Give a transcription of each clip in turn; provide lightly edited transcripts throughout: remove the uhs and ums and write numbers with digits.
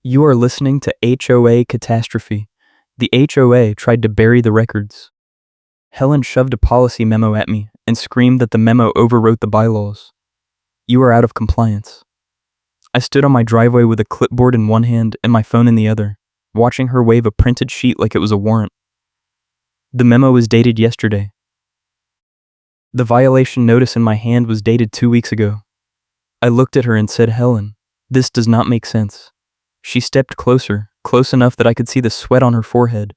You are listening to HOA Catastrophe. The HOA tried to bury the records. Helen shoved a policy memo at me and screamed that the memo overwrote the bylaws. You are out of compliance. I stood on my driveway with a clipboard in one hand and my phone in the other, watching her wave a printed sheet like it was a warrant. The memo was dated yesterday. The violation notice in my hand was dated 2 weeks ago. I looked at her and said, "Helen, this does not make sense." She stepped closer, close enough that I could see the sweat on her forehead,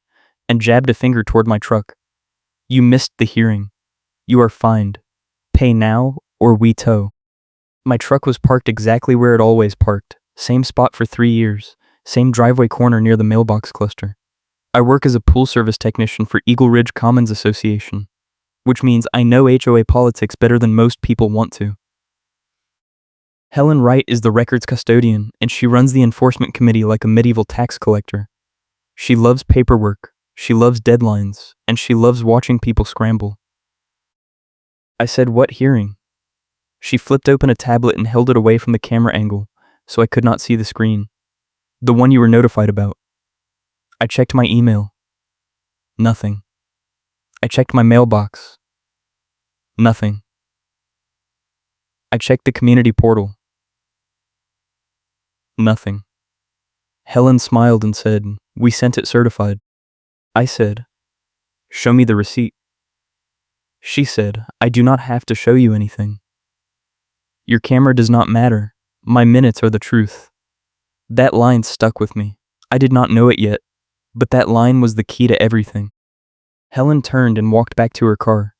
and jabbed a finger toward my truck. "You missed the hearing. You are fined. Pay now or we tow." My truck was parked exactly where it always parked, same spot for 3 years, same driveway corner near the mailbox cluster. I work as a pool service technician for Eagle Ridge Commons Association, which means I know HOA politics better than most people want to. Helen Wright is the records custodian, and she runs the enforcement committee like a medieval tax collector. She loves paperwork, she loves deadlines, and she loves watching people scramble. I said, "What hearing?" She flipped open a tablet and held it away from the camera angle, so I could not see the screen. "The one you were notified about." I checked my email. Nothing. I checked my mailbox. Nothing. I checked the community portal. Nothing. Helen smiled and said, "We sent it certified." I said, "Show me the receipt." She said, "I do not have to show you anything. Your camera does not matter. My minutes are the truth." That line stuck with me. I did not know it yet, but that line was the key to everything. Helen turned and walked back to her car.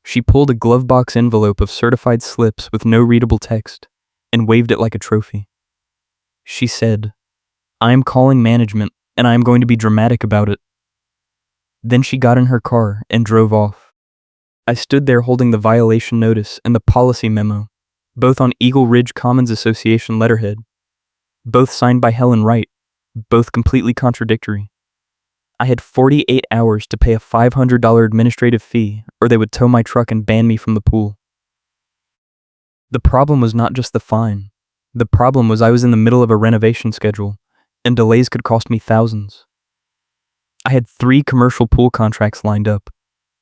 She pulled a glove box envelope of certified slips with no readable text and waved it like a trophy. She said, "I am calling management and I am going to be dramatic about it." Then she got in her car and drove off. I stood there holding the violation notice and the policy memo, both on Eagle Ridge Commons Association letterhead, both signed by Helen Wright, both completely contradictory. I had 48 hours to pay a $500 administrative fee, or they would tow my truck and ban me from the pool. The problem was not just the fine. The problem was I was in the middle of a renovation schedule, and delays could cost me thousands. I had 3 commercial pool contracts lined up,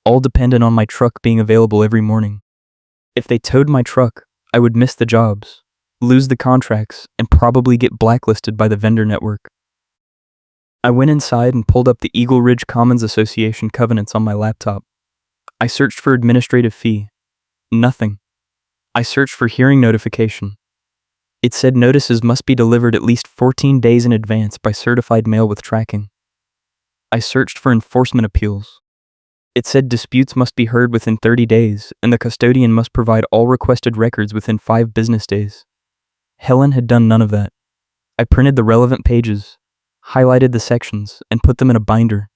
all dependent on my truck being available every morning. If they towed my truck, I would miss the jobs, lose the contracts, and probably get blacklisted by the vendor network. I went inside and pulled up the Eagle Ridge Commons Association covenants on my laptop. I searched for administrative fee. Nothing. I searched for hearing notification. It said notices must be delivered at least 14 days in advance by certified mail with tracking. I searched for enforcement appeals. It said disputes must be heard within 30 days, and the custodian must provide all requested records within 5 business days. Helen had done none of that. I printed the relevant pages, highlighted the sections, and put them in a binder.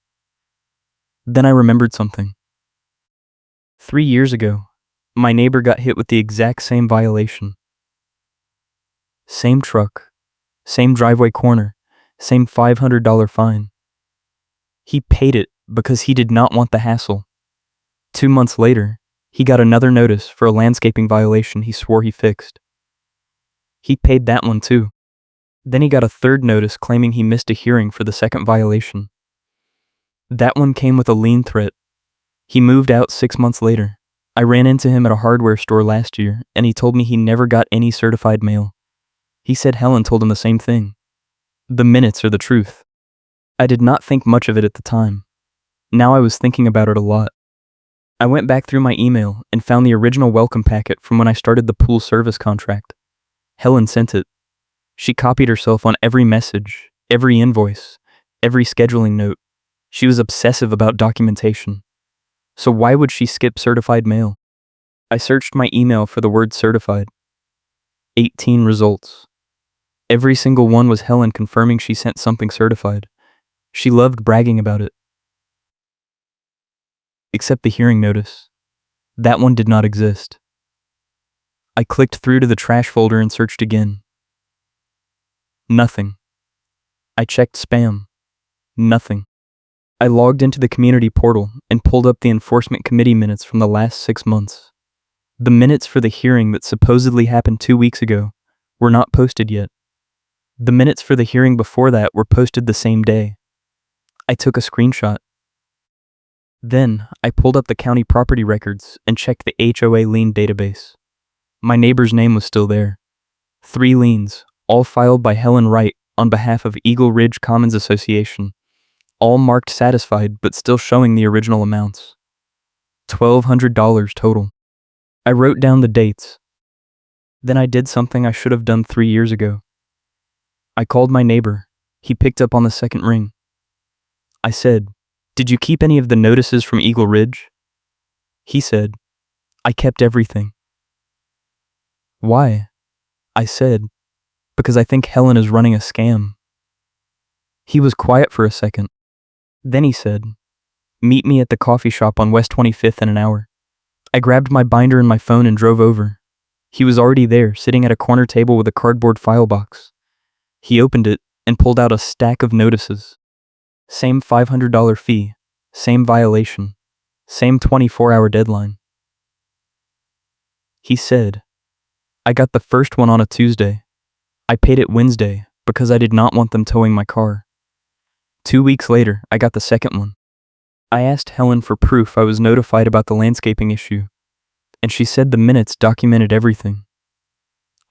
Then I remembered something. 3 years ago, my neighbor got hit with the exact same violation. Same truck, same driveway corner, same $500 fine. He paid it because he did not want the hassle. 2 months later, he got another notice for a landscaping violation he swore he fixed. He paid that one too. Then he got a third notice claiming he missed a hearing for the second violation. That one came with a lien threat. He moved out 6 months later. I ran into him at a hardware store last year, and he told me he never got any certified mail. He said Helen told him the same thing. The minutes are the truth. I did not think much of it at the time. Now I was thinking about it a lot. I went back through my email and found the original welcome packet from when I started the pool service contract. Helen sent it. She copied herself on every message, every invoice, every scheduling note. She was obsessive about documentation. So why would she skip certified mail? I searched my email for the word certified. 18 results. Every single one was Helen confirming she sent something certified. She loved bragging about it. Except the hearing notice. That one did not exist. I clicked through to the trash folder and searched again. Nothing. I checked spam. Nothing. I logged into the community portal and pulled up the enforcement committee minutes from the last 6 months. The minutes for the hearing that supposedly happened 2 weeks ago were not posted yet. The minutes for the hearing before that were posted the same day. I took a screenshot. Then, I pulled up the county property records and checked the HOA lien database. My neighbor's name was still there. 3 liens, all filed by Helen Wright on behalf of Eagle Ridge Commons Association, all marked satisfied but still showing the original amounts. $1,200 total. I wrote down the dates. Then I did something I should have done 3 years ago. I called my neighbor. He picked up on the second ring. I said, "Did you keep any of the notices from Eagle Ridge?" He said, "I kept everything." "Why?" I said, "Because I think Helen is running a scam." He was quiet for a second. Then he said, "Meet me at the coffee shop on West 25th in an hour." I grabbed my binder and my phone and drove over. He was already there, sitting at a corner table with a cardboard file box. He opened it and pulled out a stack of notices. Same $500 fee, same violation, same 24-hour deadline. He said, "I got the first one on a Tuesday. I paid it Wednesday because I did not want them towing my car. 2 weeks later, I got the second one. I asked Helen for proof I was notified about the landscaping issue, and she said the minutes documented everything.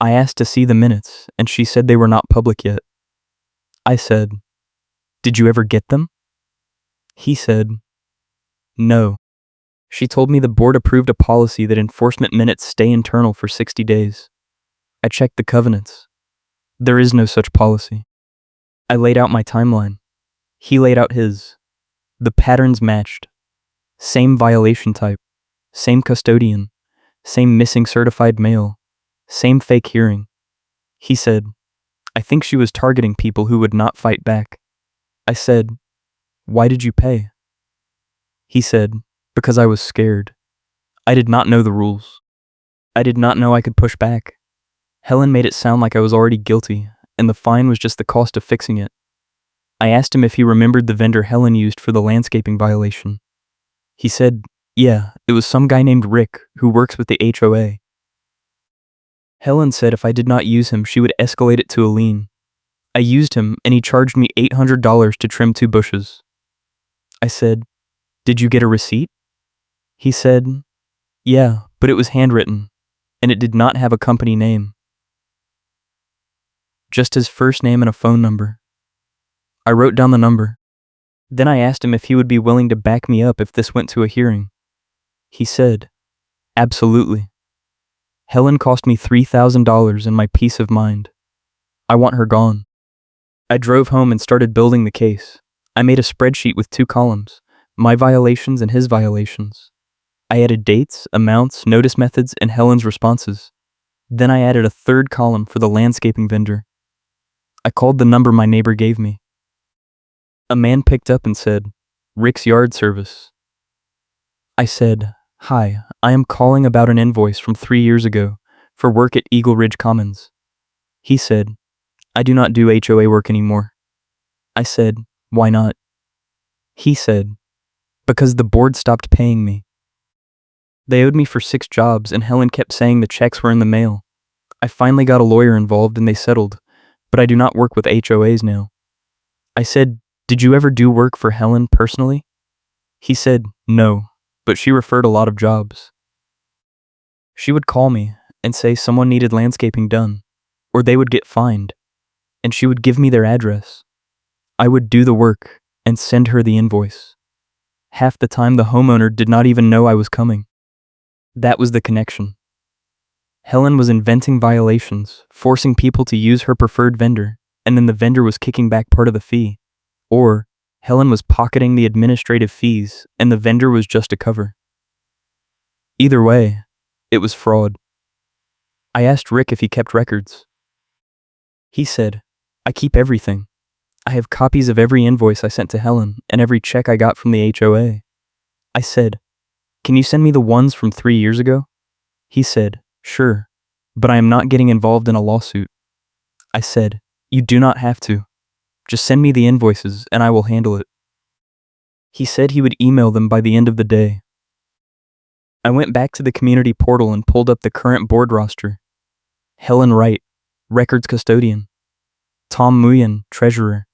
I asked to see the minutes, and she said they were not public yet. I said, "Did you ever get them?" He said, "No." She told me the board approved a policy that enforcement minutes stay internal for 60 days. I checked the covenants. There is no such policy. I laid out my timeline. He laid out his. The patterns matched. Same violation type, same custodian, same missing certified mail, same fake hearing. He said, "I think she was targeting people who would not fight back." I said, "Why did you pay?" He said, "Because I was scared. I did not know the rules. I did not know I could push back." Helen made it sound like I was already guilty, and the fine was just the cost of fixing it. I asked him if he remembered the vendor Helen used for the landscaping violation. He said, "Yeah, it was some guy named Rick who works with the HOA. Helen said if I did not use him, she would escalate it to a lien. I used him, and he charged me $800 to trim 2 bushes. I said, "Did you get a receipt?" He said, "Yeah, but it was handwritten, and it did not have a company name. Just his first name and a phone number." I wrote down the number. Then I asked him if he would be willing to back me up if this went to a hearing. He said, "Absolutely." Helen cost me $3,000 and my peace of mind. I want her gone. I drove home and started building the case. I made a spreadsheet with 2 columns, my violations and his violations. I added dates, amounts, notice methods, and Helen's responses. Then I added a 3rd column for the landscaping vendor. I called the number my neighbor gave me. A man picked up and said, "Rick's Yard Service." I said, "Hi, I am calling about an invoice from 3 years ago for work at Eagle Ridge Commons." He said, "I do not do HOA work anymore." I said, "Why not?" He said, "Because the board stopped paying me." They owed me for 6 jobs, and Helen kept saying the checks were in the mail. I finally got a lawyer involved and they settled, but I do not work with HOAs now. I said, "Did you ever do work for Helen personally?" He said, "No, but she referred a lot of jobs." She would call me and say someone needed landscaping done, or they would get fined, and she would give me their address. I would do the work and send her the invoice. Half the time the homeowner did not even know I was coming. That was the connection. Helen was inventing violations, forcing people to use her preferred vendor, and then the vendor was kicking back part of the fee. Or, Helen was pocketing the administrative fees, and the vendor was just a cover. Either way, it was fraud. I asked Rick if he kept records. He said, "I keep everything. I have copies of every invoice I sent to Helen and every check I got from the HOA. I said, "Can you send me the ones from 3 years ago?" He said, "Sure, but I am not getting involved in a lawsuit." I said, "You do not have to. Just send me the invoices and I will handle it." He said he would email them by the end of the day. I went back to the community portal and pulled up the current board roster. Helen Wright, records custodian. Tom Muyen, Treasurer.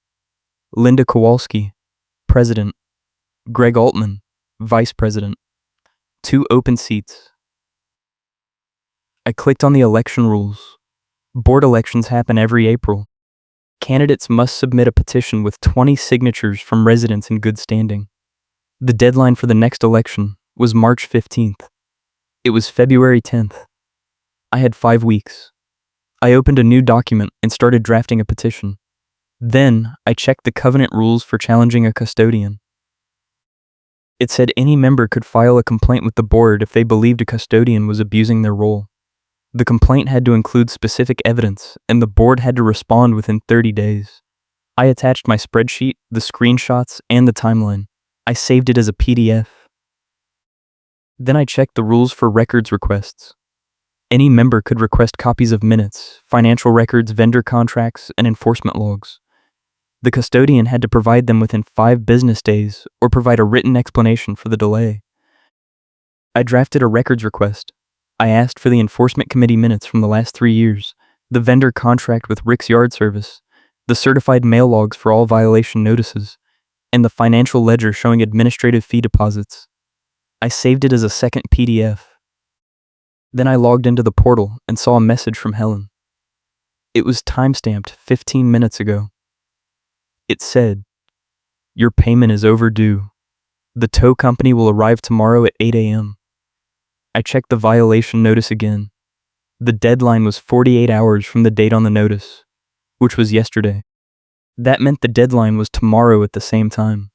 Linda Kowalski, President. Greg Altman, Vice President. 2 open seats. I clicked on the election rules. Board elections happen every April. Candidates must submit a petition with 20 signatures from residents in good standing. The deadline for the next election was March 15th. It was February 10th. I had 5 weeks. I opened a new document and started drafting a petition. Then, I checked the covenant rules for challenging a custodian. It said any member could file a complaint with the board if they believed a custodian was abusing their role. The complaint had to include specific evidence, and the board had to respond within 30 days. I attached my spreadsheet, the screenshots, and the timeline. I saved it as a PDF. Then I checked the rules for records requests. Any member could request copies of minutes, financial records, vendor contracts, and enforcement logs. The custodian had to provide them within 5 business days or provide a written explanation for the delay. I drafted a records request. I asked for the enforcement committee minutes from the last 3 years, the vendor contract with Rick's Yard Service, the certified mail logs for all violation notices, and the financial ledger showing administrative fee deposits. I saved it as a second PDF. Then I logged into the portal and saw a message from Helen. It was timestamped 15 minutes ago. It said, "Your payment is overdue. The tow company will arrive tomorrow at 8 a.m. I checked the violation notice again. The deadline was 48 hours from the date on the notice, which was yesterday. That meant the deadline was tomorrow at the same time.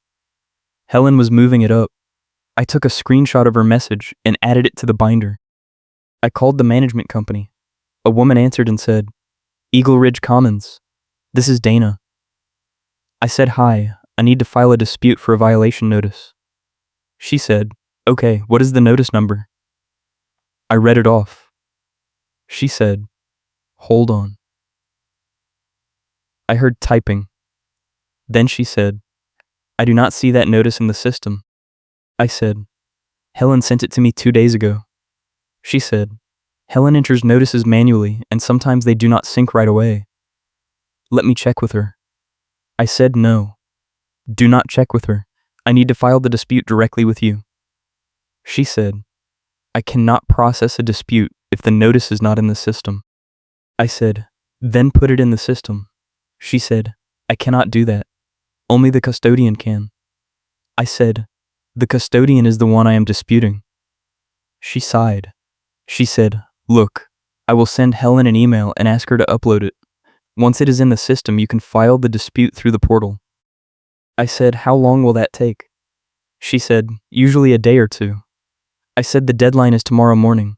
Helen was moving it up. I took a screenshot of her message and added it to the binder. I called the management company. A woman answered and said, "Eagle Ridge Commons. This is Dana." I said, "Hi, I need to file a dispute for a violation notice." She said, "Okay, what is the notice number?" I read it off. She said, "Hold on." I heard typing. Then she said, "I do not see that notice in the system." I said, "Helen sent it to me 2 days ago." She said, "Helen enters notices manually and sometimes they do not sync right away. Let me check with her." I said, "No. Do not check with her. I need to file the dispute directly with you." She said, "I cannot process a dispute if the notice is not in the system." I said, "Then put it in the system." She said, "I cannot do that. Only the custodian can." I said, "The custodian is the one I am disputing." She sighed. She said, "Look, I will send Helen an email and ask her to upload it. Once it is in the system, you can file the dispute through the portal." I said, "How long will that take?" She said, "Usually a day or 2. I said, "The deadline is tomorrow morning."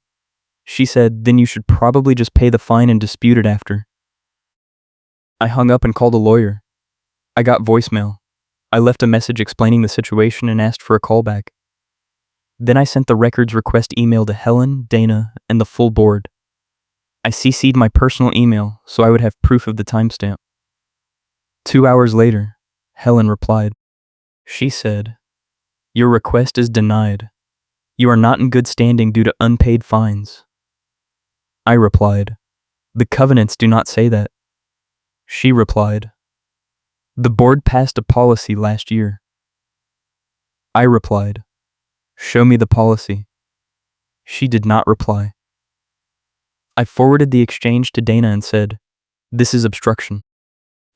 She said, "Then you should probably just pay the fine and dispute it after." I hung up and called a lawyer. I got voicemail. I left a message explaining the situation and asked for a callback. Then I sent the records request email to Helen, Dana, and the full board. I CC'd my personal email so I would have proof of the timestamp. 2 hours later, Helen replied. She said, "Your request is denied. You are not in good standing due to unpaid fines." I replied, "The covenants do not say that." She replied, "The board passed a policy last year." I replied, "Show me the policy." She did not reply. I forwarded the exchange to Dana and said, "This is obstruction.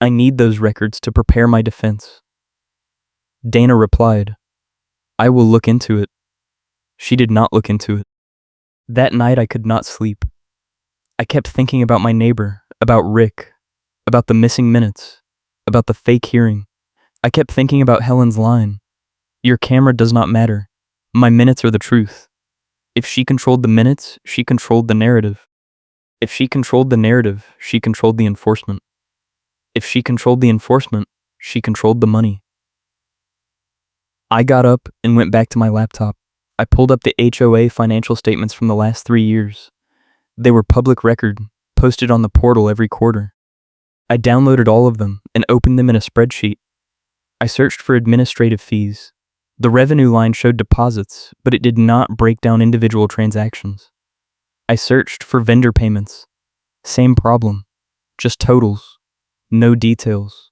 I need those records to prepare my defense." Dana replied, "I will look into it." She did not look into it. That night I could not sleep. I kept thinking about my neighbor, about Rick, about the missing minutes, about the fake hearing. I kept thinking about Helen's line, "Your camera does not matter. My minutes are the truth." If she controlled the minutes, she controlled the narrative. If she controlled the narrative, she controlled the enforcement. If she controlled the enforcement, she controlled the money. I got up and went back to my laptop. I pulled up the HOA financial statements from the last 3 years. They were public record, posted on the portal every quarter. I downloaded all of them and opened them in a spreadsheet. I searched for administrative fees. The revenue line showed deposits, but it did not break down individual transactions. I searched for vendor payments. Same problem, just totals. No details.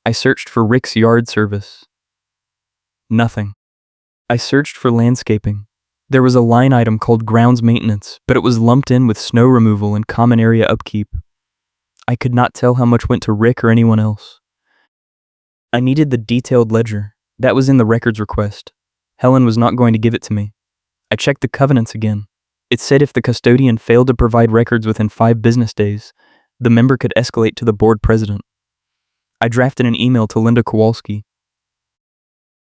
I searched for Rick's yard service. Nothing. I searched for landscaping. There was a line item called grounds maintenance, but it was lumped in with snow removal and common area upkeep. I could not tell how much went to Rick or anyone else. I needed the detailed ledger. That was in the records request. Helen was not going to give it to me. I checked the covenants again. It said if the custodian failed to provide records within 5 business days, the member could escalate to the board president. I drafted an email to Linda Kowalski.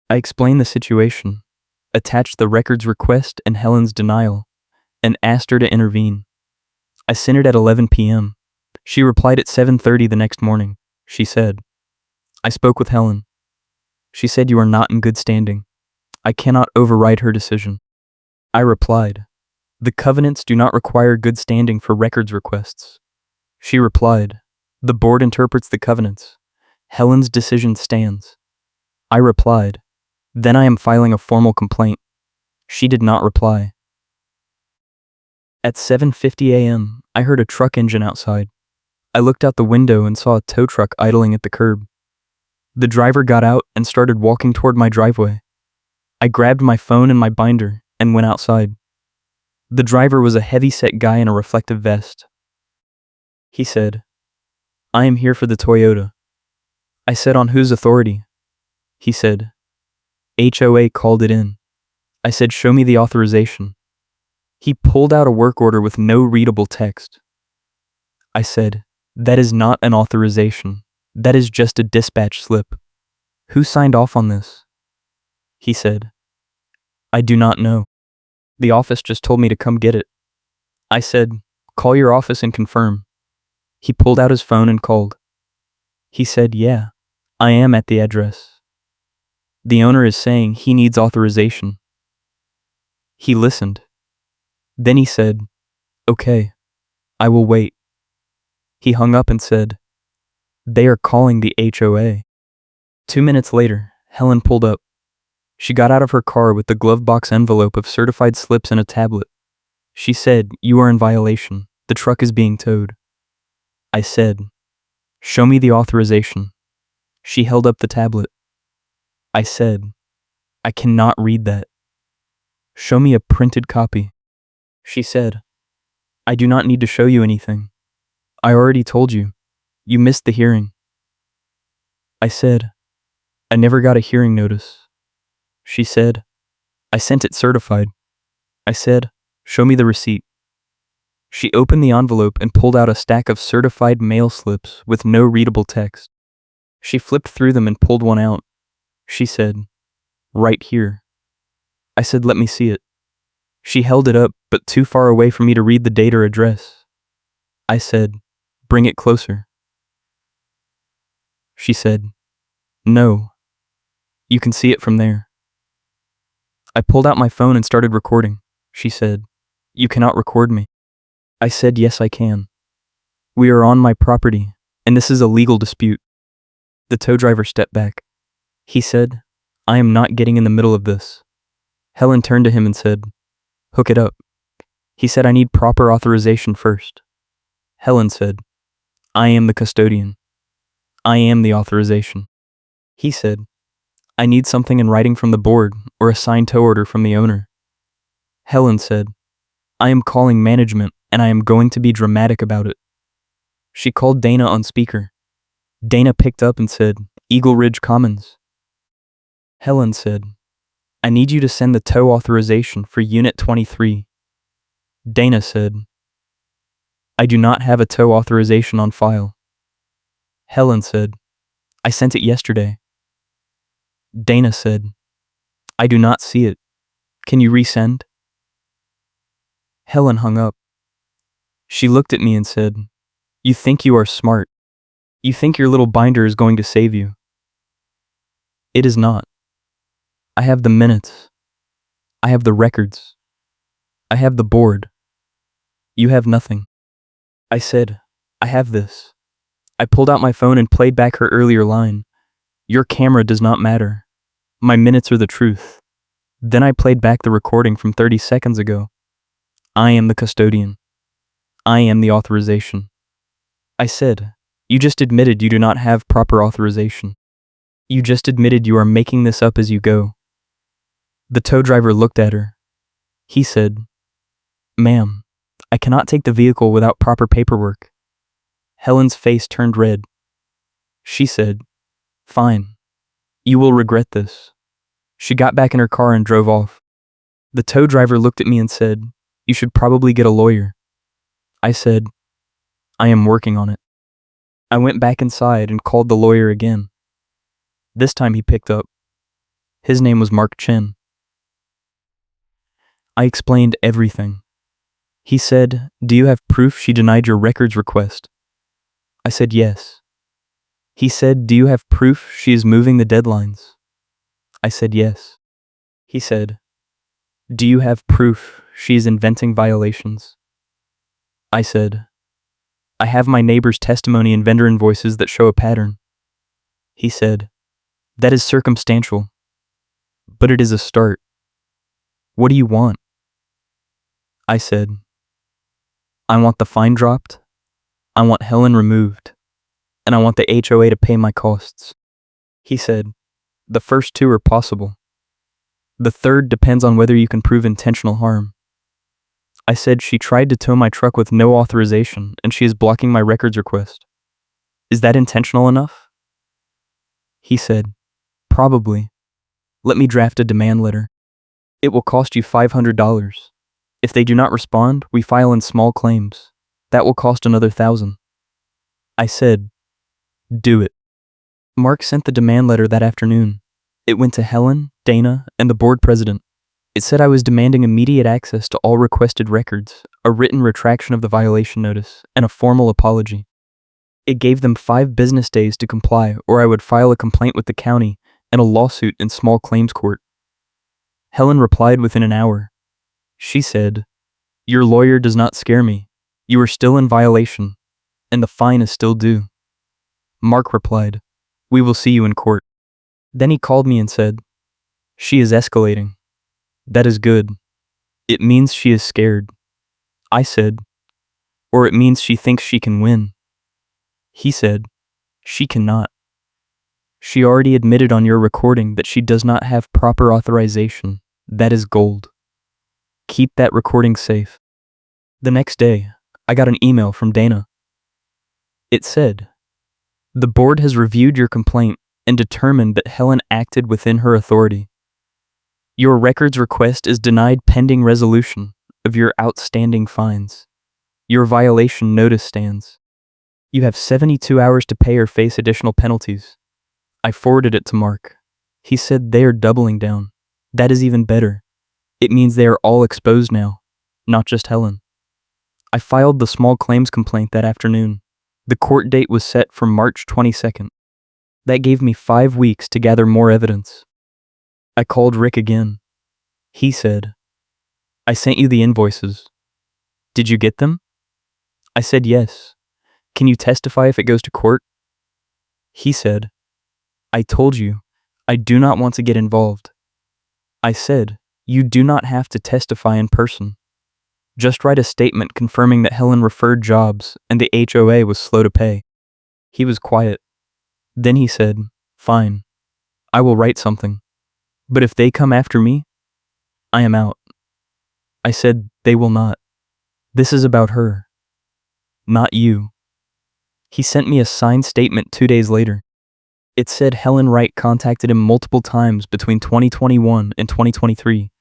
I explained the situation, attached the records request and Helen's denial, and asked her to intervene. I sent it at 11 p.m. She replied at 7:30 the next morning. She said, I spoke with Helen. She said you are not in good standing. I cannot override her decision. I replied, the covenants do not require good standing for records requests. She replied, the board interprets the covenants. Helen's decision stands. I replied, then I am filing a formal complaint. She did not reply. At 7:50 a.m., I heard a truck engine outside. I looked out the window and saw a tow truck idling at the curb. The driver got out and started walking toward my driveway. I grabbed my phone and my binder and went outside. The driver was a heavy-set guy in a reflective vest. He said, I am here for the Toyota. I said, on whose authority? He said, HOA called it in. I said, show me the authorization. He pulled out a work order with no readable text. I said, that is not an authorization. That is just a dispatch slip. Who signed off on this? He said, I do not know. The office just told me to come get it. I said, call your office and confirm. He pulled out his phone and called. He said, yeah, I am at the address. The owner is saying he needs authorization. He listened. Then he said, okay, I will wait. He hung up and said, they are calling the HOA. 2 minutes later, Helen pulled up. She got out of her car with the glove box envelope of certified slips and a tablet. She said, you are in violation. The truck is being towed. I said, show me the authorization. She held up the tablet. I said, I cannot read that. Show me a printed copy. She said, I do not need to show you anything. I already told you. You missed the hearing. I said, I never got a hearing notice. She said, I sent it certified. I said, show me the receipt. She opened the envelope and pulled out a stack of certified mail slips with no readable text. She flipped through them and pulled one out. She said, right here. I said, let me see it. She held it up, but too far away for me to read the date or address. I said, bring it closer. She said, no. You can see it from there. I pulled out my phone and started recording. She said, you cannot record me. I said, yes, I can. We are on my property, and this is a legal dispute. The tow driver stepped back. He said, I am not getting in the middle of this. Helen turned to him and said, hook it up. He said, I need proper authorization first. Helen said, I am the custodian. I am the authorization. He said, I need something in writing from the board or a signed tow order from the owner. Helen said, I am calling management and I am going to be dramatic about it. She called Dana on speaker. Dana picked up and said, Eagle Ridge Commons. Helen said, I need you to send the tow authorization for Unit 23. Dana said, I do not have a tow authorization on file. Helen said, I sent it yesterday. Dana said, I do not see it. Can you resend? Helen hung up. She looked at me and said, you think you are smart. You think your little binder is going to save you. It is not. I have the minutes. I have the records. I have the board. You have nothing. I said, I have this. I pulled out my phone and played back her earlier line. Your camera does not matter. My minutes are the truth. Then I played back the recording from 30 seconds ago. I am the custodian. I am the authorization. I said, You just admitted you do not have proper authorization. You just admitted you are making this up as you go. The tow driver looked at her. He said, "Ma'am, I cannot take the vehicle without proper paperwork." Helen's face turned red. She said, "Fine. You will regret this." She got back in her car and drove off. The tow driver looked at me and said, "You should probably get a lawyer." I said, "I am working on it." I went back inside and called the lawyer again. This time he picked up. His name was Mark Chen. I explained everything. He said, "Do you have proof she denied your records request?" I said yes. He said, "Do you have proof she is moving the deadlines?" I said yes. He said, "Do you have proof she is inventing violations?" I said, "I have my neighbor's testimony and vendor invoices that show a pattern." He said, "That is circumstantial, but it is a start. What do you want?" I said, "I want the fine dropped, I want Helen removed, and I want the HOA to pay my costs." He said, "The first two are possible. The third depends on whether you can prove intentional harm." I said, "She tried to tow my truck with no authorization, and she is blocking my records request. Is that intentional enough?" He said, "Probably. Let me draft a demand letter. It will cost you $500. If they do not respond, we file in small claims. That will cost another $1,000. I said, "Do it." Mark sent the demand letter that afternoon. It went to Helen, Dana, and the board president. It said I was demanding immediate access to all requested records, a written retraction of the violation notice, and a formal apology. It gave them 5 business days to comply, or I would file a complaint with the county and a lawsuit in small claims court. Helen replied within an hour. She said, "Your lawyer does not scare me. You are still in violation, and the fine is still due." Mark replied, "We will see you in court." Then he called me and said, "She is escalating. That is good. It means she is scared." I said, "Or it means she thinks she can win." He said, "She cannot. She already admitted on your recording that she does not have proper authorization. That is gold. Keep that recording safe." The next day, I got an email from Dana. It said, "The board has reviewed your complaint and determined that Helen acted within her authority. Your records request is denied pending resolution of your outstanding fines. Your violation notice stands. You have 72 hours to pay or face additional penalties." I forwarded it to Mark. He said they are doubling down. That is even better. It means they are all exposed now, not just Helen. I filed the small claims complaint that afternoon. The court date was set for March 22nd. That gave me 5 weeks to gather more evidence. I called Rick again. He said, "I sent you the invoices. Did you get them?" I said yes. "Can you testify if it goes to court?" He said, "I told you, I do not want to get involved." I said, "You do not have to testify in person. Just write a statement confirming that Helen referred jobs and the HOA was slow to pay." He was quiet. Then he said, "Fine. I will write something. But if they come after me, I am out." I said, "They will not. This is about her, not you." He sent me a signed statement 2 days later. It said Helen Wright contacted him multiple times between 2021 and 2023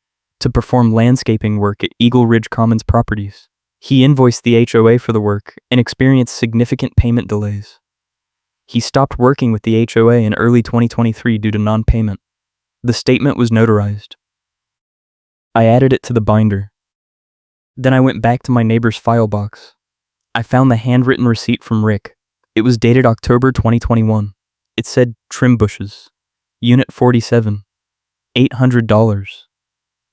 to perform landscaping work at Eagle Ridge Commons Properties. He invoiced the HOA for the work and experienced significant payment delays. He stopped working with the HOA in early 2023 due to non-payment. The statement was notarized. I added it to the binder. Then I went back to my neighbor's file box. I found the handwritten receipt from Rick. It was dated October 2021. It said trim bushes, Unit 47, $800.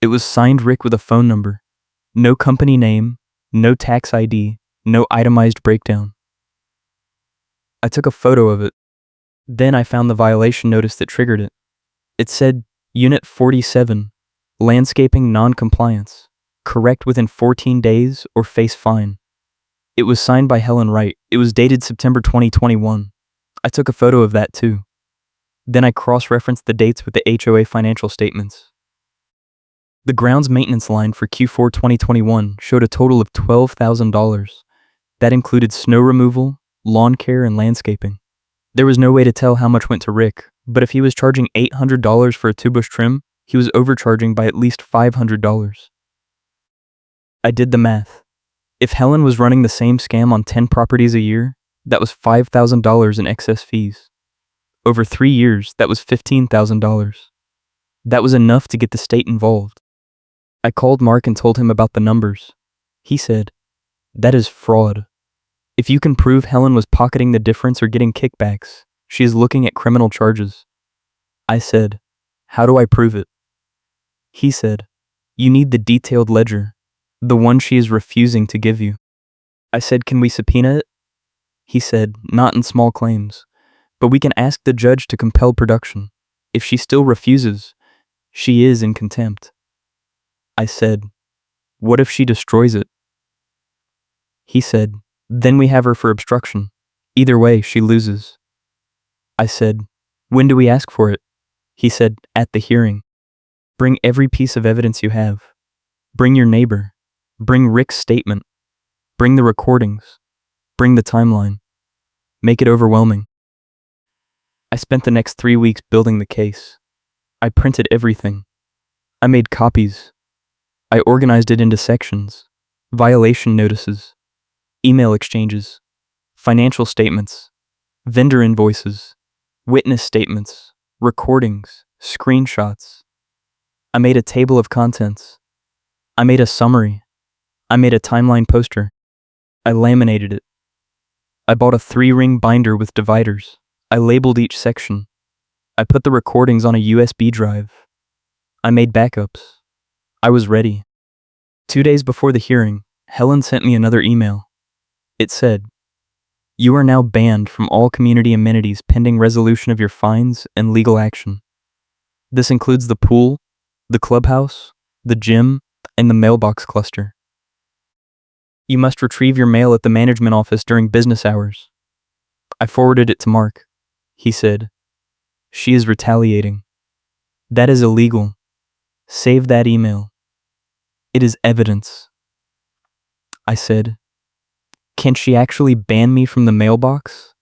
It was signed Rick with a phone number. No company name, no tax ID, no itemized breakdown. I took a photo of it. Then I found the violation notice that triggered it. It said Unit 47, landscaping non-compliance. Correct within 14 days or face fine. It was signed by Helen Wright. It was dated September 2021. I took a photo of that too. Then I cross-referenced the dates with the HOA financial statements. The grounds maintenance line for Q4 2021 showed a total of $12,000. That included snow removal, lawn care, and landscaping. There was no way to tell how much went to Rick, but if he was charging $800 for a 2-bush trim, he was overcharging by at least $500. I did the math. If Helen was running the same scam on 10 properties a year, that was $5,000 in excess fees. Over 3 years, that was $15,000. That was enough to get the state involved. I called Mark and told him about the numbers. He said, "That is fraud. If you can prove Helen was pocketing the difference or getting kickbacks, she is looking at criminal charges." I said, "How do I prove it?" He said, "You need the detailed ledger, the one she is refusing to give you." I said, "Can we subpoena it?" He said, "Not in small claims, but we can ask the judge to compel production. If she still refuses, she is in contempt." I said, "What if she destroys it?" He said, "Then we have her for obstruction. Either way, she loses." I said, "When do we ask for it?" He said, "At the hearing. Bring every piece of evidence you have. Bring your neighbor. Bring Rick's statement. Bring the recordings. Bring the timeline. Make it overwhelming." I spent the next 3 weeks building the case. I printed everything. I made copies. I organized it into sections, violation notices, email exchanges, financial statements, vendor invoices, witness statements, recordings, screenshots. I made a table of contents. I made a summary. I made a timeline poster. I laminated it. I bought a 3-ring binder with dividers. I labeled each section. I put the recordings on a USB drive. I made backups. I was ready. 2 days before the hearing, Helen sent me another email. It said, "You are now banned from all community amenities pending resolution of your fines and legal action. This includes the pool, the clubhouse, the gym, and the mailbox cluster. You must retrieve your mail at the management office during business hours." I forwarded it to Mark. He said, "She is retaliating. That is illegal. Save that email. It is evidence." I said, "Can she actually ban me from the mailbox?"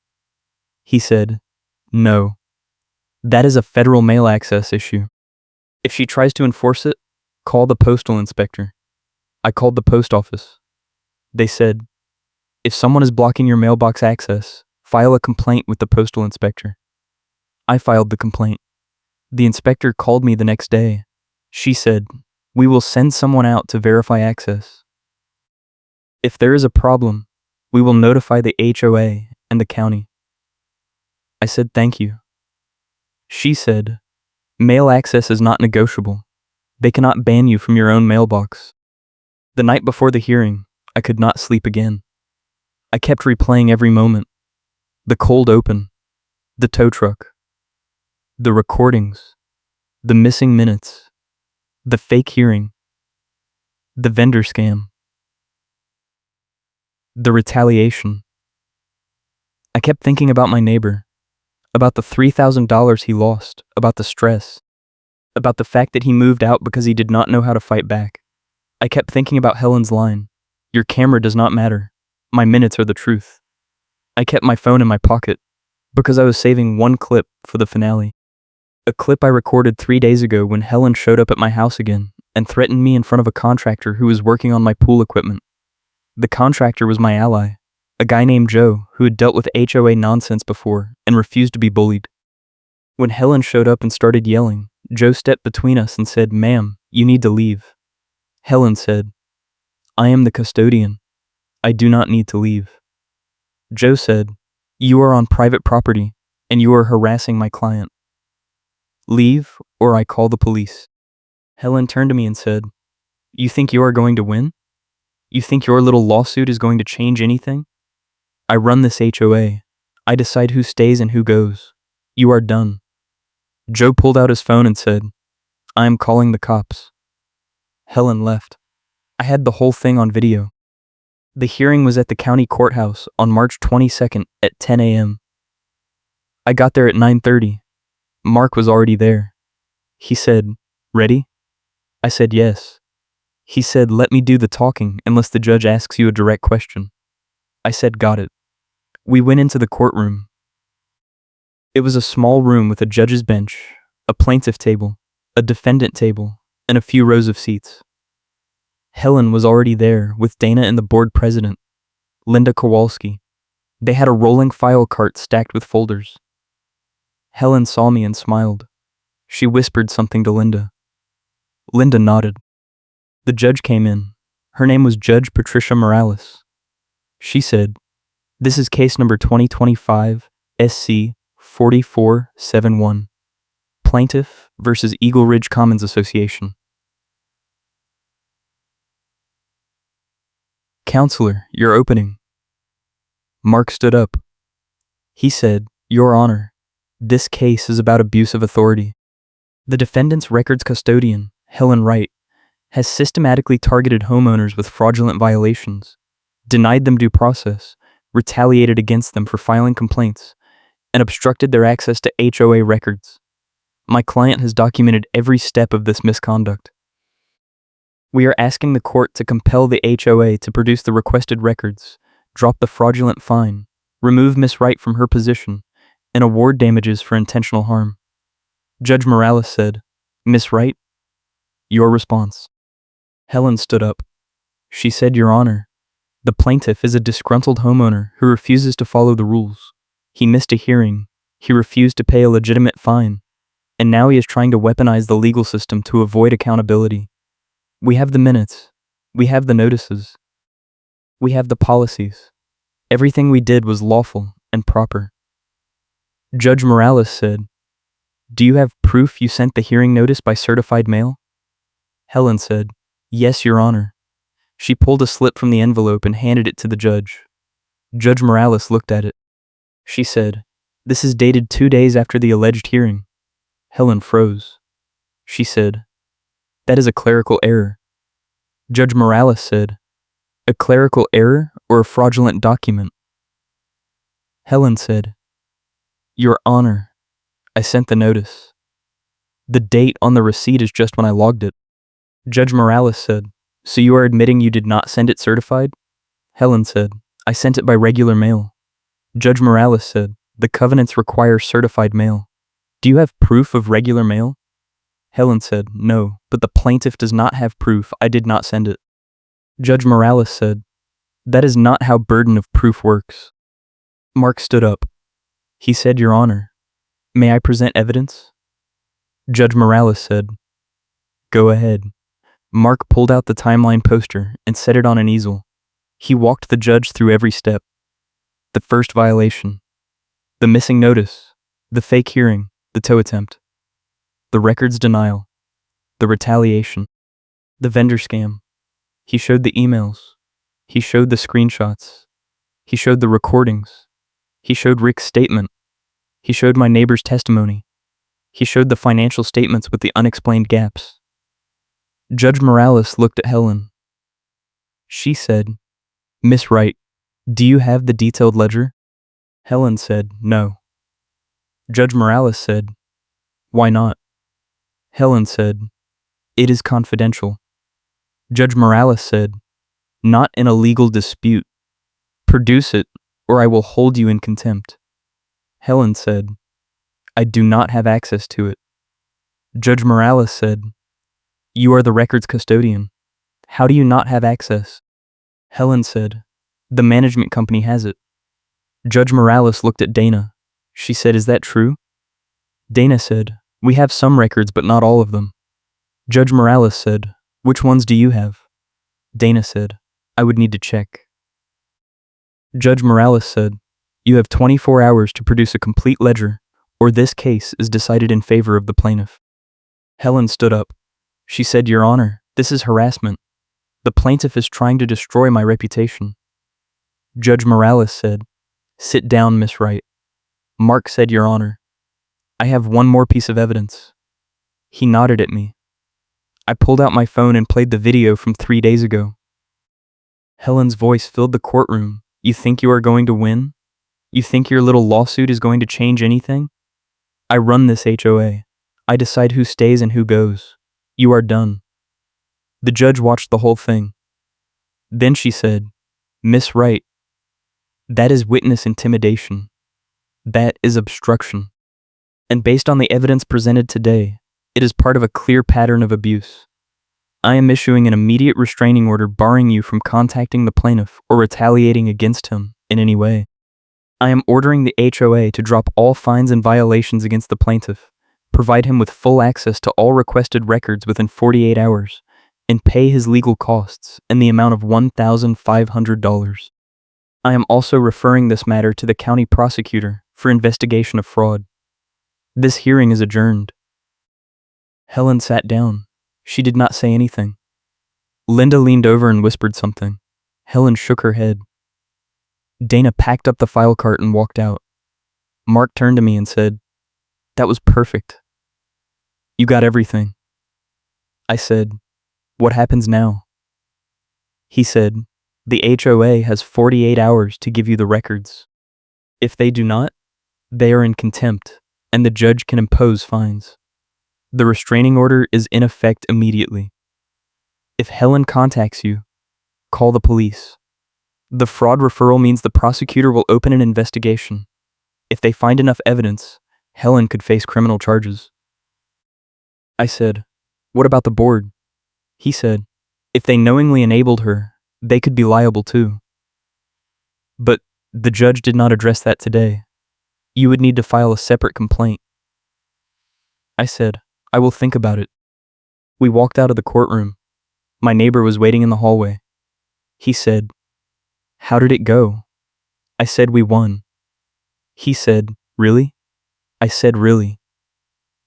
He said, "No. That is a federal mail access issue. If she tries to enforce it, call the postal inspector." I called the post office. They said, "If someone is blocking your mailbox access, file a complaint with the postal inspector." I filed the complaint. The inspector called me the next day. She said, "We will send someone out to verify access. If there is a problem, we will notify the HOA and the county." I said, "Thank you." She said, "Mail access is not negotiable. They cannot ban you from your own mailbox." The night before the hearing, I could not sleep again. I kept replaying every moment. The cold open, the tow truck, the recordings, the missing minutes, the fake hearing, the vendor scam, the retaliation. I kept thinking about my neighbor, about the $3,000 he lost, about the stress, about the fact that he moved out because he did not know how to fight back. I kept thinking about Helen's line, "Your camera does not matter. My minutes are the truth." I kept my phone in my pocket because I was saving one clip for the finale. A clip I recorded 3 days ago when Helen showed up at my house again and threatened me in front of a contractor who was working on my pool equipment. The contractor was my ally, a guy named Joe who had dealt with HOA nonsense before and refused to be bullied. When Helen showed up and started yelling, Joe stepped between us and said, "Ma'am, you need to leave." Helen said, "I am the custodian. I do not need to leave." Joe said, "You are on private property and you are harassing my client. Leave or I call the police." Helen turned to me and said, "You think you are going to win? You think your little lawsuit is going to change anything? I run this HOA. I decide who stays and who goes. You are done." Joe pulled out his phone and said, "I am calling the cops." Helen left. I had the whole thing on video. The hearing was at the county courthouse on March 22nd at 10 a.m. I got there at 9:30. Mark was already there. He said, "Ready?" I said yes. He said, "Let me do the talking unless the judge asks you a direct question." I said, "Got it." We went into the courtroom. It was a small room with a judge's bench, a plaintiff table, a defendant table, and a few rows of seats. Helen was already there with Dana and the board president, Linda Kowalski. They had a rolling file cart stacked with folders. Helen saw me and smiled. She whispered something to Linda. Linda nodded. The judge came in. Her name was Judge Patricia Morales. She said, "This is case number 2025 SC 4471. Plaintiff versus Eagle Ridge Commons Association." "Counselor, your opening." Mark stood up. He said, "Your Honor, this case is about abuse of authority. The defendant's records custodian, Helen Wright, has systematically targeted homeowners with fraudulent violations, denied them due process, retaliated against them for filing complaints, and obstructed their access to HOA records. My client has documented every step of this misconduct. We are asking the court to compel the HOA to produce the requested records, drop the fraudulent fine, remove Miss Wright from her position, and award damages for intentional harm." Judge Morales said, "Miss Wright, your response." Helen stood up. She said, "Your Honor, the plaintiff is a disgruntled homeowner who refuses to follow the rules. He missed a hearing, he refused to pay a legitimate fine, and now he is trying to weaponize the legal system to avoid accountability. We have the minutes. We have the notices. We have the policies. Everything we did was lawful and proper." Judge Morales said, "Do you have proof you sent the hearing notice by certified mail?" Helen said, "Yes, Your Honor." She pulled a slip from the envelope and handed it to the judge. Judge Morales looked at it. She said, "This is dated 2 days after the alleged hearing." Helen froze. She said, "That is a clerical error." Judge Morales said, "A clerical error or a fraudulent document?" Helen said, "Your Honor, I sent the notice. The date on the receipt is just when I logged it." Judge Morales said, "So you are admitting you did not send it certified?" Helen said, "I sent it by regular mail." Judge Morales said, "The covenants require certified mail. Do you have proof of regular mail?" Helen said, "No, but the plaintiff does not have proof I did not send it." Judge Morales said, "That is not how burden of proof works." Mark stood up. He said, "Your Honor, may I present evidence?" Judge Morales said, "Go ahead." Mark pulled out the timeline poster and set it on an easel. He walked the judge through every step. The first violation, the missing notice, the fake hearing, the tow attempt, the records denial, the retaliation, the vendor scam. He showed the emails. He showed the screenshots. He showed the recordings. He showed Rick's statement. He showed my neighbor's testimony. He showed the financial statements with the unexplained gaps. Judge Morales looked at Helen. She said, "Miss Wright, do you have the detailed ledger?" Helen said, "No." Judge Morales said, "Why not?" Helen said, "It is confidential." Judge Morales said, "Not in a legal dispute. Produce it, or I will hold you in contempt." Helen said, "I do not have access to it." Judge Morales said, "You are the records custodian. How do you not have access?" Helen said, "The management company has it." Judge Morales looked at Dana. She said, "Is that true?" Dana said, "We have some records, but not all of them." Judge Morales said, "Which ones do you have?" Dana said, "I would need to check." Judge Morales said, "You have 24 hours to produce a complete ledger, or this case is decided in favor of the plaintiff." Helen stood up. She said, "Your Honor, this is harassment. The plaintiff is trying to destroy my reputation." Judge Morales said, "Sit down, Miss Wright." Mark said, "Your Honor, I have one more piece of evidence." He nodded at me. I pulled out my phone and played the video from 3 days ago. Helen's voice filled the courtroom. You think you are going to win? You think your little lawsuit is going to change anything? I run this HOA. I decide who stays and who goes. You are done. The judge watched the whole thing. Then she said, Miss Wright, that is witness intimidation. That is obstruction. And based on the evidence presented today, it is part of a clear pattern of abuse. I am issuing an immediate restraining order barring you from contacting the plaintiff or retaliating against him in any way. I am ordering the HOA to drop all fines and violations against the plaintiff, provide him with full access to all requested records within 48 hours, and pay his legal costs in the amount of $1,500. I am also referring this matter to the county prosecutor for investigation of fraud. This hearing is adjourned. Helen sat down. She did not say anything. Linda leaned over and whispered something. Helen shook her head. Dana packed up the file cart and walked out. Mark turned to me and said, That was perfect. You got everything. I said, What happens now? He said, The HOA has 48 hours to give you the records. If they do not, they are in contempt, and the judge can impose fines. The restraining order is in effect immediately. If Helen contacts you, call the police. The fraud referral means the prosecutor will open an investigation. If they find enough evidence, Helen could face criminal charges. I said, What about the board? He said, If they knowingly enabled her, they could be liable too. But the judge did not address that today. You would need to file a separate complaint. I said, I will think about it. We walked out of the courtroom. My neighbor was waiting in the hallway. He said, How did it go? I said, We won. He said, Really? I said, Really.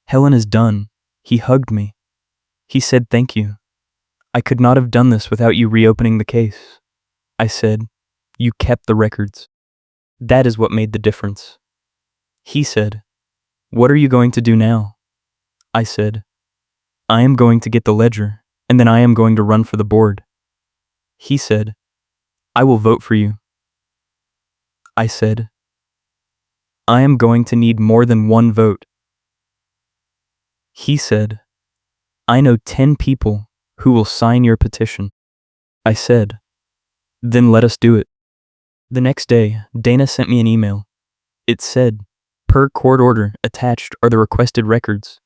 Helen is done. He hugged me. He said, Thank you. I could not have done this without you reopening the case. I said, You kept the records. That is what made the difference. He said, What are you going to do now? I said, I am going to get the ledger, and then I am going to run for the board. He said, I will vote for you. I said, I am going to need more than one vote. He said, I know 10 people who will sign your petition. I said, Then let us do it. The next day, Dana sent me an email. It said, Per court order, attached are the requested records.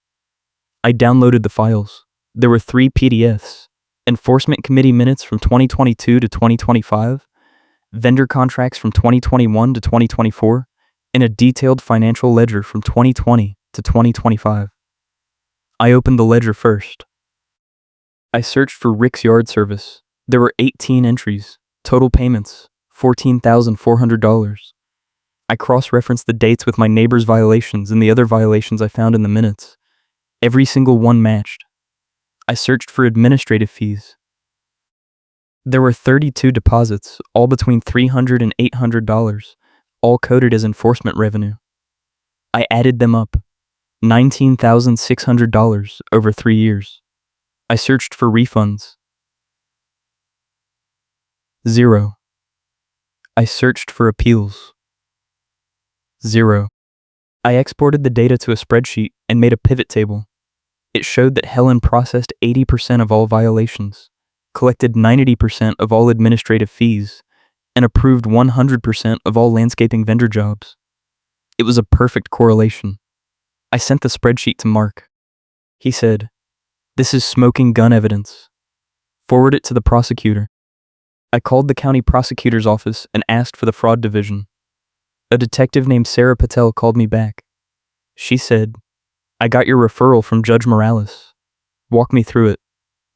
I downloaded the files. There were 3 PDFs, Enforcement Committee minutes from 2022 to 2025, vendor contracts from 2021 to 2024, and a detailed financial ledger from 2020 to 2025. I opened the ledger first. I searched for Rick's yard service. There were 18 entries, total payments, $14,400. I cross-referenced the dates with my neighbor's violations and the other violations I found in the minutes. Every single one matched. I searched for administrative fees. There were 32 deposits, all between $300 and $800, all coded as enforcement revenue. I added them up, $19,600 over 3 years. I searched for refunds. 0. I searched for appeals. 0. I exported the data to a spreadsheet and made a pivot table. It showed that Helen processed 80% of all violations, collected 90% of all administrative fees, and approved 100% of all landscaping vendor jobs. It was a perfect correlation. I sent the spreadsheet to Mark. He said, This is smoking gun evidence. Forward it to the prosecutor. I called the county prosecutor's office and asked for the fraud division. A detective named Sarah Patel called me back. She said, I got your referral from Judge Morales. Walk me through it.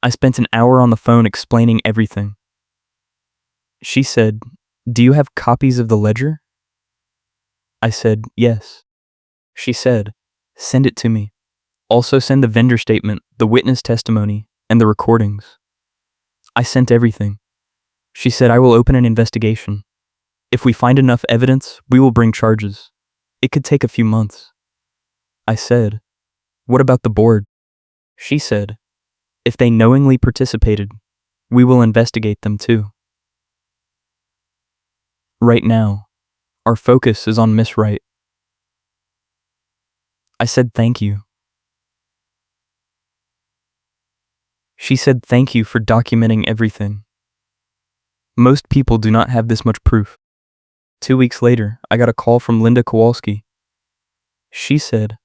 I spent an hour on the phone explaining everything. She said, Do you have copies of the ledger? I said, Yes. She said, Send it to me. Also send the vendor statement, the witness testimony, and the recordings. I sent everything. She said, I will open an investigation. If we find enough evidence, we will bring charges. It could take a few months. I said, What about the board? She said, If they knowingly participated, we will investigate them too. Right now, our focus is on Miss Wright. I said thank you. She said thank you for documenting everything. Most people do not have this much proof. 2 weeks later, I got a call from Linda Kowalski. She said,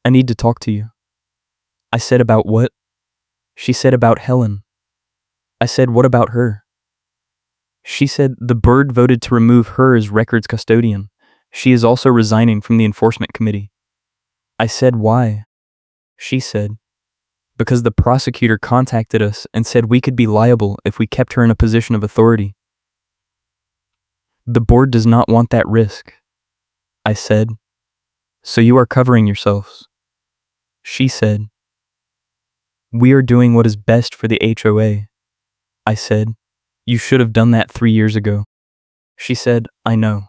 I need to talk to you. I said, about what? She said, about Helen. I said, what about her? She said, the board voted to remove her as records custodian. She is also resigning from the enforcement committee. I said, why? She said, because the prosecutor contacted us and said we could be liable if we kept her in a position of authority. The board does not want that risk. I said, so you are covering yourselves. She said, we are doing what is best for the HOA. I said, you should have done that 3 years ago. She said, I know.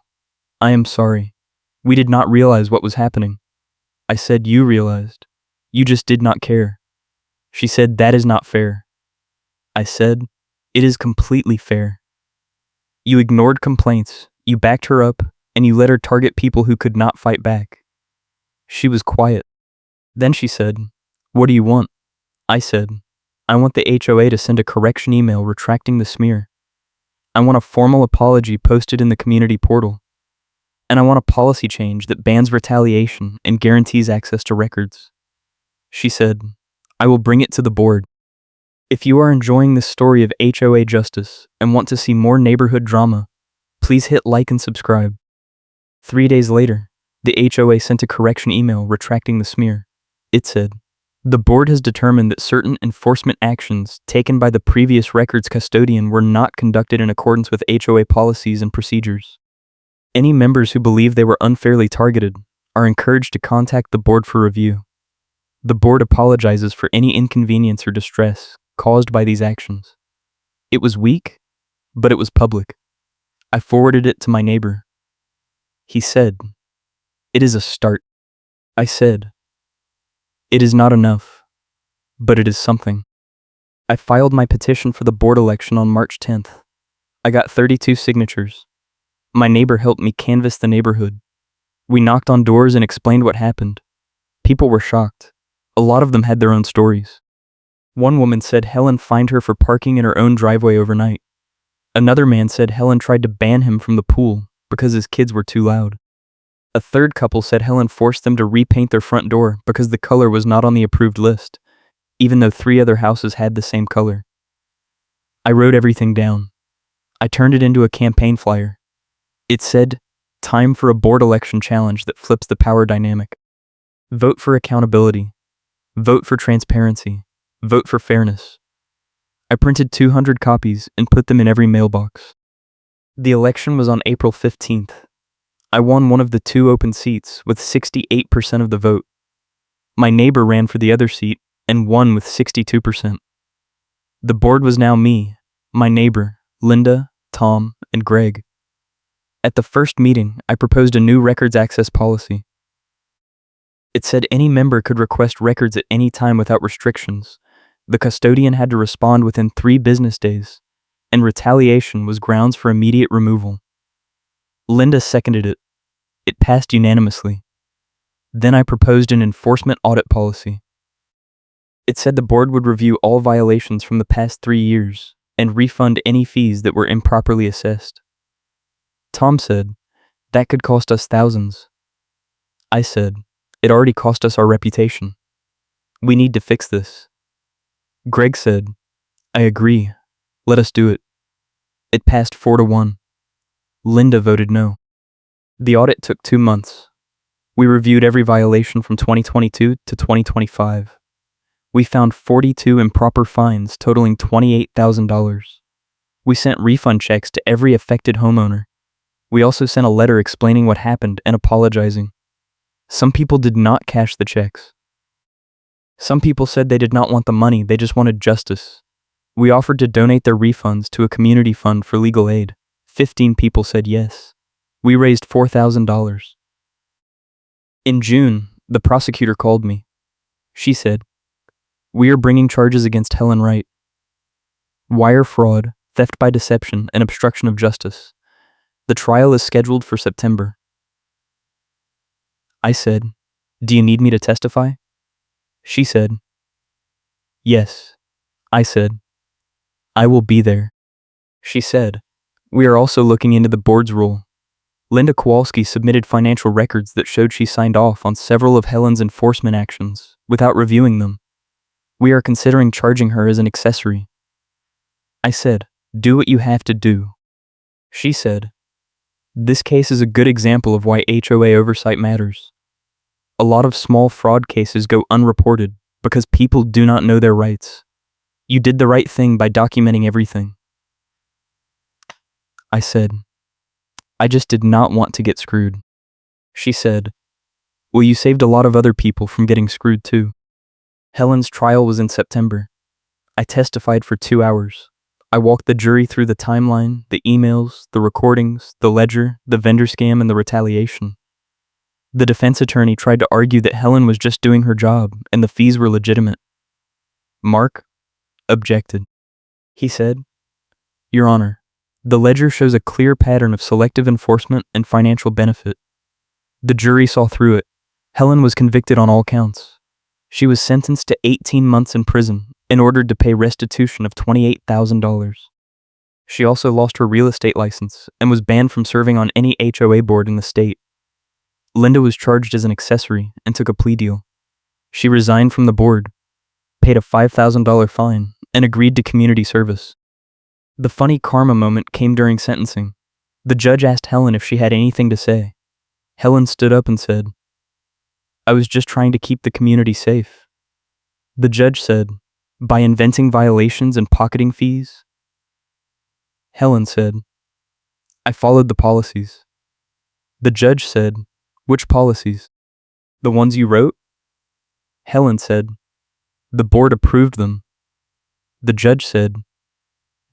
I am sorry. We did not realize what was happening. I said, you realized. You just did not care. She said, that is not fair. I said, it is completely fair. You ignored complaints, you backed her up, and you let her target people who could not fight back. She was quiet. Then she said, what do you want? I said, I want the HOA to send a correction email retracting the smear. I want a formal apology posted in the community portal. And I want a policy change that bans retaliation and guarantees access to records. She said, I will bring it to the board. If you are enjoying this story of HOA justice and want to see more neighborhood drama, please hit like and subscribe. 3 days later, the HOA sent a correction email retracting the smear. It said, the board has determined that certain enforcement actions taken by the previous records custodian were not conducted in accordance with HOA policies and procedures. Any members who believe they were unfairly targeted are encouraged to contact the board for review. The board apologizes for any inconvenience or distress caused by these actions. It was weak, but it was public. I forwarded it to my neighbor. He said, it is a start. I said, it is not enough, but it is something. I filed my petition for the board election on March 10th. I got 32 signatures. My neighbor helped me canvass the neighborhood. We knocked on doors and explained what happened. People were shocked. A lot of them had their own stories. One woman said Helen fined her for parking in her own driveway overnight. Another man said Helen tried to ban him from the pool because his kids were too loud. A third couple said Helen forced them to repaint their front door because the color was not on the approved list, even though 3 other houses had the same color. I wrote everything down. I turned it into a campaign flyer. It said, time for a board election challenge that flips the power dynamic. Vote for accountability. Vote for transparency. Vote for fairness. I printed 200 copies and put them in every mailbox. The election was on April 15th. I won one of the 2 open seats with 68% of the vote. My neighbor ran for the other seat and won with 62%. The board was now me, my neighbor, Linda, Tom, and Greg. At the first meeting, I proposed a new records access policy. It said any member could request records at any time without restrictions. The custodian had to respond within 3 business days, and retaliation was grounds for immediate removal. Linda seconded it. It passed unanimously. Then I proposed an enforcement audit policy. It said the board would review all violations from the past 3 years and refund any fees that were improperly assessed. Tom said, that could cost us thousands. I said, it already cost us our reputation. We need to fix this. Greg said, I agree. Let us do it. It passed 4-1. Linda voted no. The audit took 2 months. We reviewed every violation from 2022 to 2025. We found 42 improper fines totaling $28,000. We sent refund checks to every affected homeowner. We also sent a letter explaining what happened and apologizing. Some people did not cash the checks. Some people said they did not want the money, they just wanted justice. We offered to donate their refunds to a community fund for legal aid. 15 people said yes. We raised $4,000. In June, the prosecutor called me. She said, we are bringing charges against Helen Wright. Wire fraud, theft by deception, and obstruction of justice. The trial is scheduled for September. I said, do you need me to testify? She said, yes. I said, I will be there. She said, we are also looking into the board's rule. Linda Kowalski submitted financial records that showed she signed off on several of Helen's enforcement actions without reviewing them. We are considering charging her as an accessory. I said, do what you have to do. She said, this case is a good example of why HOA oversight matters. A lot of small fraud cases go unreported because people do not know their rights. You did the right thing by documenting everything. I said, I just did not want to get screwed. She said, well, you saved a lot of other people from getting screwed too. Helen's trial was in September. I testified for 2 hours. I walked the jury through the timeline, the emails, the recordings, the ledger, the vendor scam, and the retaliation. The defense attorney tried to argue that Helen was just doing her job and the fees were legitimate. Mark objected. He said, Your Honor, the ledger shows a clear pattern of selective enforcement and financial benefit. The jury saw through it. Helen was convicted on all counts. She was sentenced to 18 months in prison and ordered to pay restitution of $28,000. She also lost her real estate license and was banned from serving on any HOA board in the state. Linda was charged as an accessory and took a plea deal. She resigned from the board, paid a $5,000 fine, and agreed to community service. The funny karma moment came during sentencing. The judge asked Helen if she had anything to say. Helen stood up and said, I was just trying to keep the community safe. The judge said, by inventing violations and pocketing fees? Helen said, I followed the policies. The judge said, which policies? The ones you wrote? Helen said, the board approved them. The judge said,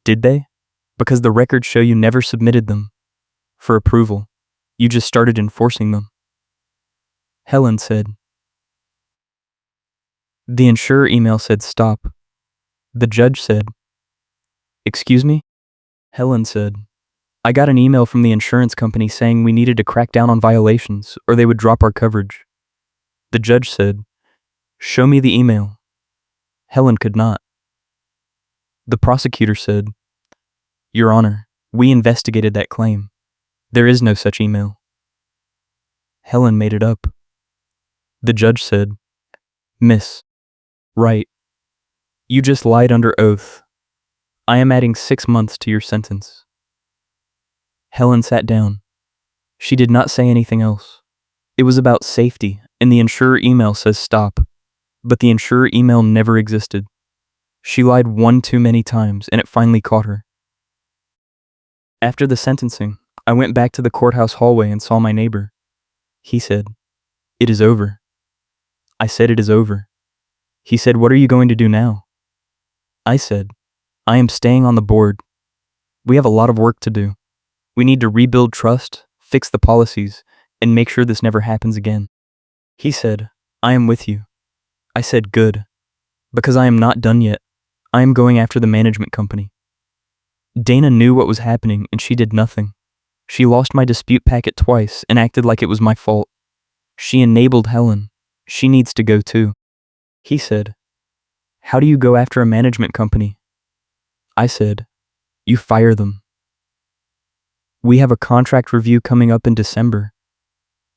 did they? Because the records show you never submitted them for approval. You just started enforcing them. Helen said, the insurer email said stop. The judge said, excuse me? Helen said, I got an email from the insurance company saying we needed to crack down on violations or they would drop our coverage. The judge said, show me the email. Helen could not. The prosecutor said, Your Honor, we investigated that claim. There is no such email. Helen made it up. The judge said, Miss, right. You just lied under oath. I am adding 6 months to your sentence. Helen sat down. She did not say anything else. It was about safety, and the insurer email says stop, but the insurer email never existed. She lied one too many times, and it finally caught her. After the sentencing, I went back to the courthouse hallway and saw my neighbor. He said, It is over. I said it is over. He said, What are you going to do now? I said, I am staying on the board. We have a lot of work to do. We need to rebuild trust, fix the policies, and make sure this never happens again. He said, I am with you. I said, good. Because I am not done yet. I am going after the management company. Dana knew what was happening and she did nothing. She lost my dispute packet twice and acted like it was my fault. She enabled Helen. She needs to go too. He said, How do you go after a management company? I said, You fire them. We have a contract review coming up in December.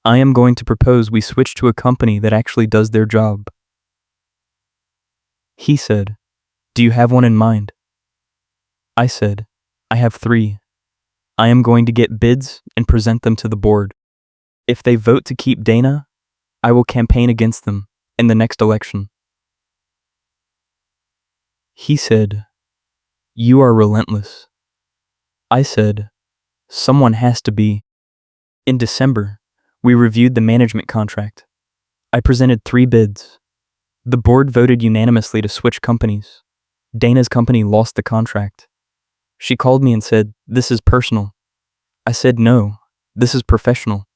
I am going to propose we switch to a company that actually does their job. He said, Do you have one in mind? I said, I have 3. I am going to get bids and present them to the board. If they vote to keep Dana, I will campaign against them in the next election. He said, You are relentless. I said, Someone has to be. In December, we reviewed the management contract. I presented 3 bids. The board voted unanimously to switch companies. Dana's company lost the contract. She called me and said, This is personal. I said, No, this is professional.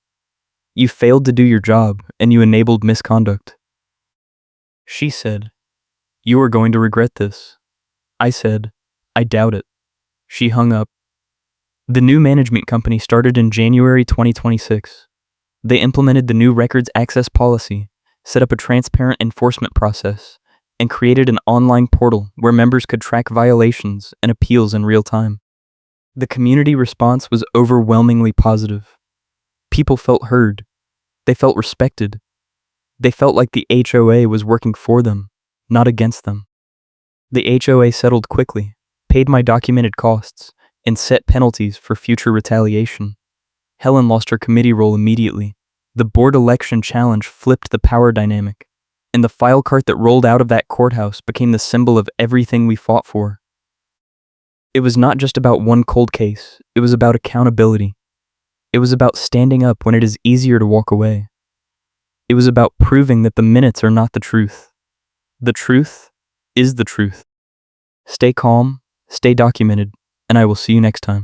You failed to do your job and you enabled misconduct. She said, You are going to regret this. I said, I doubt it. She hung up. The new management company started in January 2026. They implemented the new records access policy, set up a transparent enforcement process, and created an online portal where members could track violations and appeals in real time. The community response was overwhelmingly positive. People felt heard. They felt respected. They felt like the HOA was working for them, not against them. The HOA settled quickly, paid my documented costs, and set penalties for future retaliation. Helen lost her committee role immediately. The board election challenge flipped the power dynamic, and the file cart that rolled out of that courthouse became the symbol of everything we fought for. It was not just about one cold case, it was about accountability. It was about standing up when it is easier to walk away. It was about proving that the minutes are not the truth. The truth is the truth. Stay calm, stay documented, and I will see you next time.